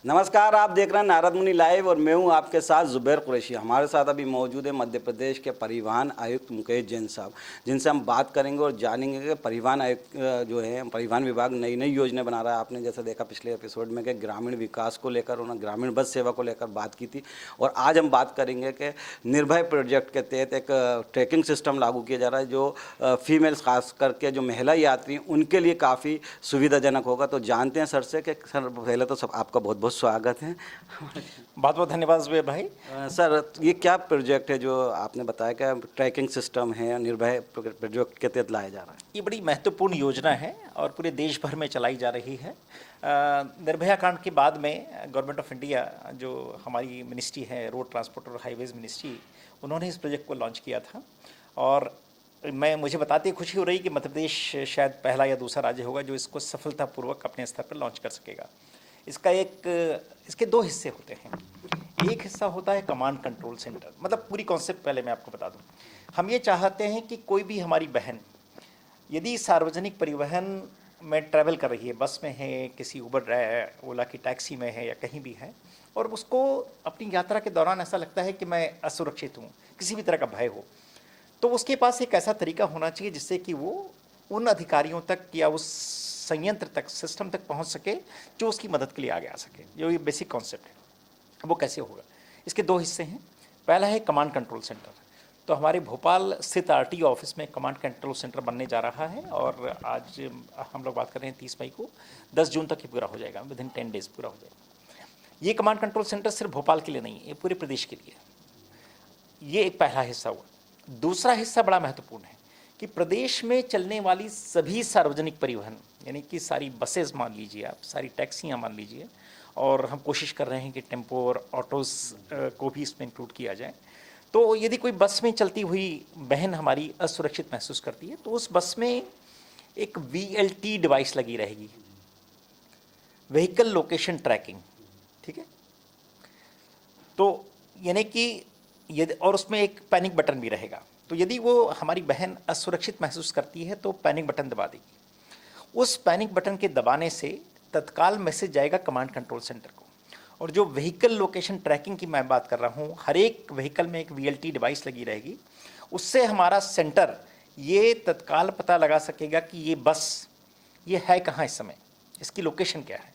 नमस्कार, आप देख रहे हैं नारद मुनि लाइव और मैं हूं आपके साथ जुबैर कुरैशी। हमारे साथ अभी मौजूद है मध्य प्रदेश के परिवहन आयुक्त मुकेश जैन साहब, जिनसे हम बात करेंगे और जानेंगे कि परिवहन आयुक्त जो है, परिवहन विभाग नई नई योजना बना रहा है। आपने जैसे देखा पिछले एपिसोड में कि ग्रामीण विकास को लेकर, उन्होंने ग्रामीण बस सेवा को लेकर बात की थी। और आज हम बात करेंगे कि निर्भय प्रोजेक्ट के तहत एक ट्रैकिंग सिस्टम लागू किया जा रहा है, जो फीमेल्स खास करके जो महिला यात्री उनके लिए काफ़ी सुविधाजनक होगा। तो जानते हैं सर से कि सर, पहले तो सब आपका बहुत बहुत स्वागत है। बहुत बहुत धन्यवाद जुबैर भाई। सर, ये क्या प्रोजेक्ट है जो आपने बताया कि ट्रैकिंग सिस्टम है, निर्भय प्रोजेक्ट के तहत लाया जा रहा है? ये बड़ी महत्वपूर्ण योजना है और पूरे देश भर में चलाई जा रही है। निर्भया कांड के बाद में गवर्नमेंट ऑफ इंडिया, जो हमारी मिनिस्ट्री है, रोड ट्रांसपोर्ट और हाईवेज मिनिस्ट्री, उन्होंने इस प्रोजेक्ट को लॉन्च किया था। और मुझे बताते ही खुशी हो रही कि मध्य प्रदेश शायद पहला या दूसरा राज्य होगा जो इसको सफलतापूर्वक अपने स्तर पर लॉन्च कर सकेगा। इसके दो हिस्से होते हैं। एक हिस्सा होता है कमांड कंट्रोल सेंटर। मतलब पूरी कॉन्सेप्ट पहले मैं आपको बता दूं। हम ये चाहते हैं कि कोई भी हमारी बहन यदि सार्वजनिक परिवहन में ट्रैवल कर रही है, बस में है, किसी उबर ओला की टैक्सी में है या कहीं भी है, और उसको अपनी यात्रा के दौरान ऐसा लगता है कि मैं असुरक्षित हूँ, किसी भी तरह का भय हो, तो उसके पास एक ऐसा तरीका होना चाहिए जिससे कि वो उन अधिकारियों तक या उस संयंत्र तक, सिस्टम तक पहुंच सके जो उसकी मदद के लिए आगे आ सके। जो ये बेसिक कॉन्सेप्ट है वो कैसे होगा, इसके दो हिस्से हैं। पहला है कमांड कंट्रोल सेंटर। तो हमारे भोपाल स्थित आरटीओ ऑफिस में कमांड कंट्रोल सेंटर बनने जा रहा है और आज हम लोग बात कर रहे हैं 30 मई को, 10 जून तक ये पूरा हो जाएगा, विद इन 10 डेज पूरा हो जाएगा। ये कमांड कंट्रोल सेंटर सिर्फ भोपाल के लिए नहीं है, ये पूरे प्रदेश के लिए। ये एक पहला हिस्सा हुआ। दूसरा हिस्सा बड़ा महत्वपूर्ण है कि प्रदेश में चलने वाली सभी सार्वजनिक परिवहन, यानी कि सारी बसेस मान लीजिए आप, सारी टैक्सियाँ मान लीजिए, और हम कोशिश कर रहे हैं कि टेम्पो और ऑटोज़ को भी इसमें इंक्लूड किया जाए। तो यदि कोई बस में चलती हुई बहन हमारी असुरक्षित महसूस करती है तो उस बस में एक VLT डिवाइस लगी रहेगी, व्हीकल लोकेशन ट्रैकिंग, ठीक है। तो यानी कि यदि, और उसमें एक पैनिक बटन भी रहेगा। तो यदि वो हमारी बहन असुरक्षित महसूस करती है तो पैनिक बटन दबा देगी। उस पैनिक बटन के दबाने से तत्काल मैसेज जाएगा कमांड कंट्रोल सेंटर को। और जो व्हीकल लोकेशन ट्रैकिंग की मैं बात कर रहा हूँ, हर एक व्हीकल में एक VLT डिवाइस लगी रहेगी। उससे हमारा सेंटर ये तत्काल पता लगा सकेगा कि ये बस ये है कहाँ इस समय, इसकी लोकेशन क्या है।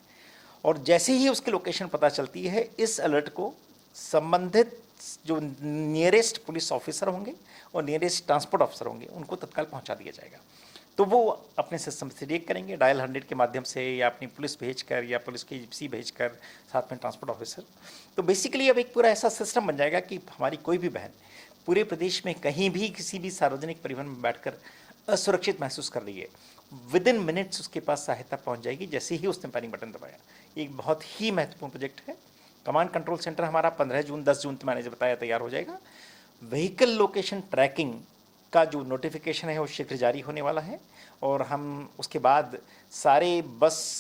और जैसे ही उसकी लोकेशन पता चलती है, इस अलर्ट को संबंधित जो नियरेस्ट पुलिस ऑफिसर होंगे और नियरेस्ट ट्रांसपोर्ट ऑफिसर होंगे उनको तत्काल पहुंचा दिया जाएगा। तो वो अपने सिस्टम से रेक करेंगे, डायल 100 के माध्यम से, या अपनी पुलिस भेजकर या पुलिस की जिप्सी भेजकर, साथ में ट्रांसपोर्ट ऑफिसर। तो बेसिकली अब एक पूरा ऐसा सिस्टम बन जाएगा कि हमारी कोई भी बहन पूरे प्रदेश में कहीं भी किसी भी सार्वजनिक परिवहन में बैठकर असुरक्षित महसूस कर रही है, विद इन मिनट्स उसके पास सहायता पहुँच जाएगी जैसे ही उसने पैनिक बटन दबाया। एक बहुत ही महत्वपूर्ण प्रोजेक्ट है। कमांड कंट्रोल सेंटर हमारा 15 जून 10 जून तो मैंने जो बताया तैयार हो जाएगा। व्हीकल लोकेशन ट्रैकिंग का जो नोटिफिकेशन है वो शीघ्र जारी होने वाला है और हम उसके बाद सारे बस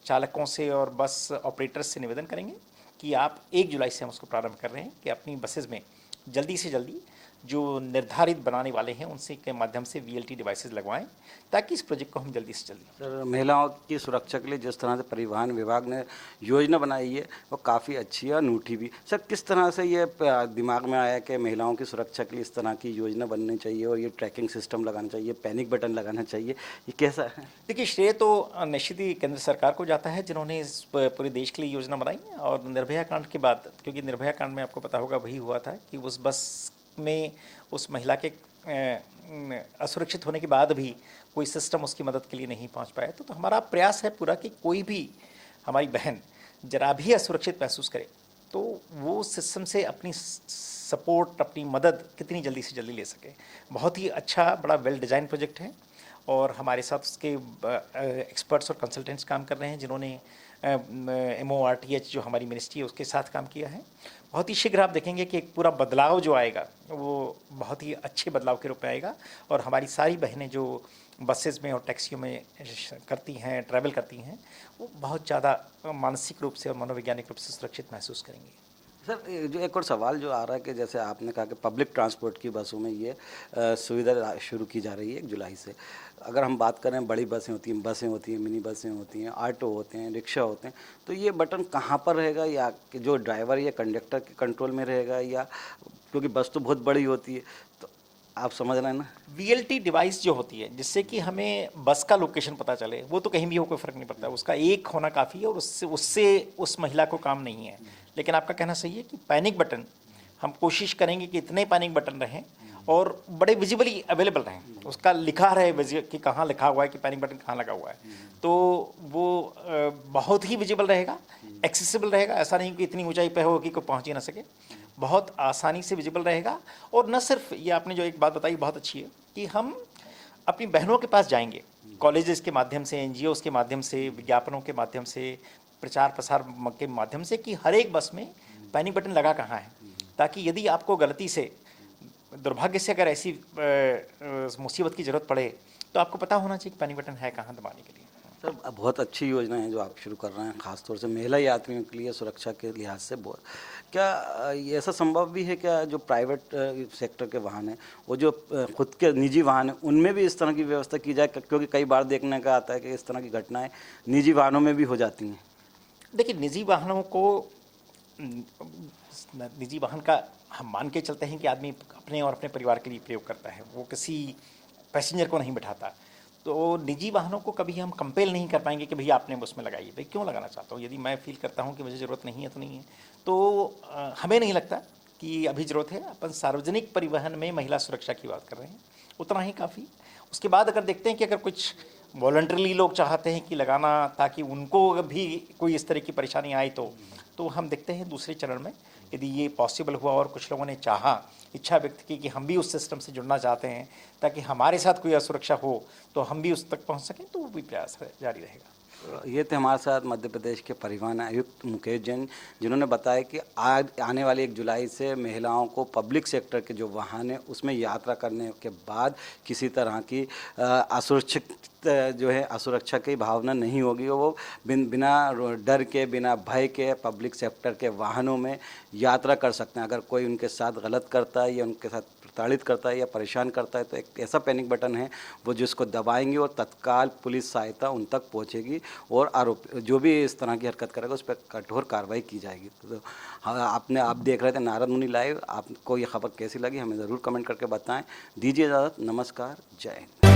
चालकों से और बस ऑपरेटर्स से निवेदन करेंगे कि आप 1 जुलाई से हम उसको प्रारंभ कर रहे हैं कि अपनी बसेज में जल्दी से जल्दी जो निर्धारित बनाने वाले हैं उनसे के माध्यम से VLT डिवाइसेस लगवाएं ताकि इस प्रोजेक्ट को हम जल्दी से जल्दी। सर, महिलाओं की सुरक्षा के लिए जिस तरह से परिवहन विभाग ने योजना बनाई है वो काफ़ी अच्छी है, अनूठी भी। सर, किस तरह से ये दिमाग में आया कि महिलाओं की सुरक्षा के लिए इस तरह की योजना बननी चाहिए और ये ट्रैकिंग सिस्टम लगाना चाहिए, पैनिक बटन लगाना चाहिए, ये कैसा है? देखिए, श्रेय तो निश्चित ही केंद्र सरकार को जाता है जिन्होंने इस पूरे देश के लिए योजना बनाई। और निर्भया कांड के बाद, क्योंकि निर्भया कांड में आपको पता होगा वही हुआ था कि उस बस में उस महिला के असुरक्षित होने के बाद भी कोई सिस्टम उसकी मदद के लिए नहीं पहुंच पाया। तो हमारा प्रयास है पूरा कि कोई भी हमारी बहन जरा भी असुरक्षित महसूस करे तो वो सिस्टम से अपनी सपोर्ट, अपनी मदद कितनी जल्दी से जल्दी ले सके। बहुत ही अच्छा, बड़ा वेल डिज़ाइन प्रोजेक्ट है और हमारे साथ उसके एक्सपर्ट्स और कंसल्टेंट्स काम कर रहे हैं जिन्होंने MORTH जो हमारी मिनिस्ट्री है उसके साथ काम किया है। बहुत ही शीघ्र आप देखेंगे कि एक पूरा बदलाव जो आएगा वो बहुत ही अच्छे बदलाव के रूप में आएगा और हमारी सारी बहनें जो बसेस में और टैक्सियों में करती हैं, ट्रैवल करती हैं, वो बहुत ज़्यादा मानसिक रूप से और मनोवैज्ञानिक रूप से सुरक्षित महसूस करेंगी। सर जो एक और सवाल जो आ रहा है कि जैसे आपने कहा कि पब्लिक ट्रांसपोर्ट की बसों में ये सुविधा शुरू की जा रही है 1 जुलाई से। अगर हम बात करें बड़ी बसें होती हैं, मिनी बसें होती हैं, ऑटो होते हैं, रिक्शा होते हैं, तो ये बटन कहाँ पर रहेगा, या कि जो ड्राइवर या कंडक्टर के कंट्रोल में रहेगा, या क्योंकि बस तो बहुत बड़ी होती है, तो आप समझ रहे हैं ना। वीएलटी डिवाइस जो होती है जिससे कि हमें बस का लोकेशन पता चले, वो तो कहीं भी हो कोई फ़र्क नहीं पड़ता, उसका एक होना काफ़ी है और उससे उससे उस महिला को काम नहीं है। लेकिन आपका कहना सही है कि पैनिक बटन हम कोशिश करेंगे कि इतने पैनिक बटन रहें और बड़े विजिबली अवेलेबल रहें, उसका लिखा रहे कि कहाँ लिखा हुआ है कि पैनिक बटन कहाँ लगा हुआ है, तो वो बहुत ही विजिबल रहेगा, एक्सेसिबल रहेगा। ऐसा नहीं कि इतनी ऊंचाई पे हो कि कोई पहुंच ही ना सके, बहुत आसानी से विजिबल रहेगा। और न सिर्फ ये, आपने जो एक बात बताई बहुत अच्छी है कि हम अपनी बहनों के पास जाएंगे, कॉलेजेस के माध्यम से, एनजीओस के माध्यम से, विज्ञापनों के माध्यम से, प्रचार प्रसार के माध्यम से, कि हर एक बस में पैनिक बटन लगा कहाँ है, ताकि यदि आपको गलती से, दुर्भाग्य से अगर ऐसी मुसीबत की ज़रूरत पड़े तो आपको पता होना चाहिए कि पैनिक बटन है कहाँ दबाने के लिए। सर बहुत अच्छी योजना है जो आप शुरू कर रहे हैं, खासतौर से महिला यात्रियों के लिए सुरक्षा के लिहाज से। बहुत क्या ये ऐसा संभव भी है क्या, जो प्राइवेट सेक्टर के वाहन हैं, वो जो खुद के निजी वाहन हैं, उनमें भी इस तरह की व्यवस्था की जाए, क्योंकि कई बार देखने का आता है कि इस तरह की घटनाएं निजी वाहनों में भी हो जाती हैं। देखिए, निजी वाहनों को, निजी वाहन का हम मान के चलते हैं कि आदमी अपने और अपने परिवार के लिए प्रयोग करता है, वो किसी पैसेंजर को नहीं बिठाता। तो निजी वाहनों को कभी हम कंपेल नहीं कर पाएंगे कि भैया आपने उसमें लगाइए, भाई क्यों लगाना चाहता हूँ, यदि मैं फील करता हूँ कि मुझे ज़रूरत नहीं है तो नहीं है। तो हमें नहीं लगता कि अभी ज़रूरत है। अपन सार्वजनिक परिवहन में महिला सुरक्षा की बात कर रहे हैं, उतना ही काफ़ी। उसके बाद अगर देखते हैं कि अगर कुछ वॉलंटरली लोग चाहते हैं कि लगाना, ताकि उनको भी कोई इस तरह की परेशानी आए, तो हम देखते हैं दूसरे चरण में, यदि ये पॉसिबल हुआ और कुछ लोगों ने चाहा, इच्छा व्यक्त की कि हम भी उस सिस्टम से जुड़ना चाहते हैं ताकि हमारे साथ कोई असुरक्षा हो तो हम भी उस तक पहुंच सकें, तो वो भी प्रयास जारी रहेगा। ये थे हमारे साथ मध्य प्रदेश के परिवहन आयुक्त मुकेश जैन, जिन्होंने बताया कि आज आने वाली 1 जुलाई से महिलाओं को पब्लिक सेक्टर के जो वाहन है उसमें यात्रा करने के बाद किसी तरह की असुरक्षित जो है असुरक्षा की भावना नहीं होगी, और वो बिना डर के, बिना भय के पब्लिक सेक्टर के वाहनों में यात्रा कर सकते हैं। अगर कोई उनके साथ गलत करता है या उनके साथ प्रताड़ित करता है या परेशान करता है, तो एक ऐसा पैनिक बटन है वो जिसको दबाएंगे और तत्काल पुलिस सहायता उन तक पहुंचेगी और आरोपी जो भी इस तरह की हरकत करेगा उस पर कठोर कार्रवाई की जाएगी। तो आप देख रहे थे नारद मुनि लाइव। आपको ये खबर कैसी लगी हमें ज़रूर कमेंट करके बताएं। दीजिए इजाज़त, नमस्कार, जय हिंद।